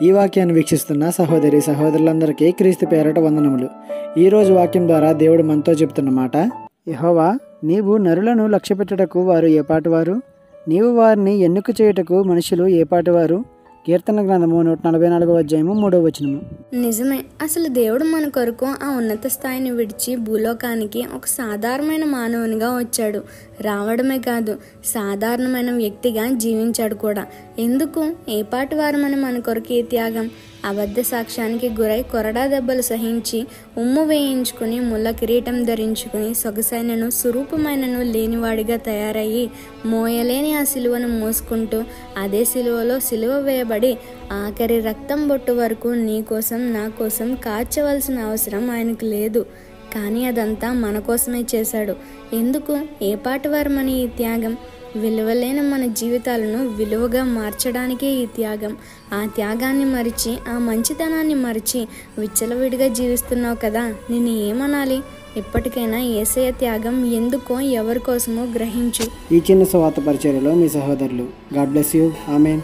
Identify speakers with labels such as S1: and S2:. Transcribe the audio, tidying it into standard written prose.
S1: ఈ వాక్యాన్ని వీక్షిస్తున్న సహోదరి సహోదరులందరికీ క్రీస్తు పేరట వందనములు. ఈరోజు వాక్యం ద్వారా దేవుడు మనతో చెప్తున్న మాట, యెహోవా, నీవు నరులను లక్ష్యపెట్టుటకు వారు ఏపాటివారు? నీవు వారిని ఎన్నిక చేయుటకు మనుషులు ఏపాటివారు? కీర్తన గ్రంథము 144వ అధ్యాయము 3వ వచనము.
S2: నిజమే. అసలు దేవుడు మన కొరకు ఆ ఉన్నత స్థాయిని విడిచి భూలోకానికి ఒక సాధారణమైన మానవునిగా వచ్చాడు. రావడమే కాదు, సాధారణమైన వ్యక్తిగా జీవించాడు కూడా. ఎందుకు? ఏపాటి వారమని మన కొరకు ఈ త్యాగం? అబద్ధ సాక్ష్యానికి గురై కొరడా దెబ్బలు సహించి, ఉమ్ము వేయించుకుని, ముళ్ళ కిరీటం ధరించుకుని, సొగసైనను సురూపమైనను లేనివాడిగా తయారయ్యి, మోయలేని ఆ సిలువను మోసుకుంటూ, అదే సిలువలో సిలువ వేయబడి ఆఖరి రక్తం బొట్టు వరకు నీ కోసం నా కోసం కార్చవలసిన అవసరం ఆయనకు లేదు. కానీ అదంతా మన కోసమే చేశాడు. ఎందుకు? ఏపాటి వారమని ఈ త్యాగం? విలువలేని మన జీవితాలను విలువగా మార్చడానికే ఈ త్యాగం. ఆ త్యాగాన్ని మరిచి, ఆ మంచితనాన్ని మరిచి విచ్చలవిడిగా జీవిస్తున్నావు కదా, నిన్ను ఏమనాలి? ఇప్పటికైనా యేసయ్య త్యాగం ఎందుకో, ఎవరి కోసమో గ్రహించు.
S1: ఈ చిన్న సువార్త పరిచర్యలో మీ సహోదరులు. God bless you. ఆమేన్.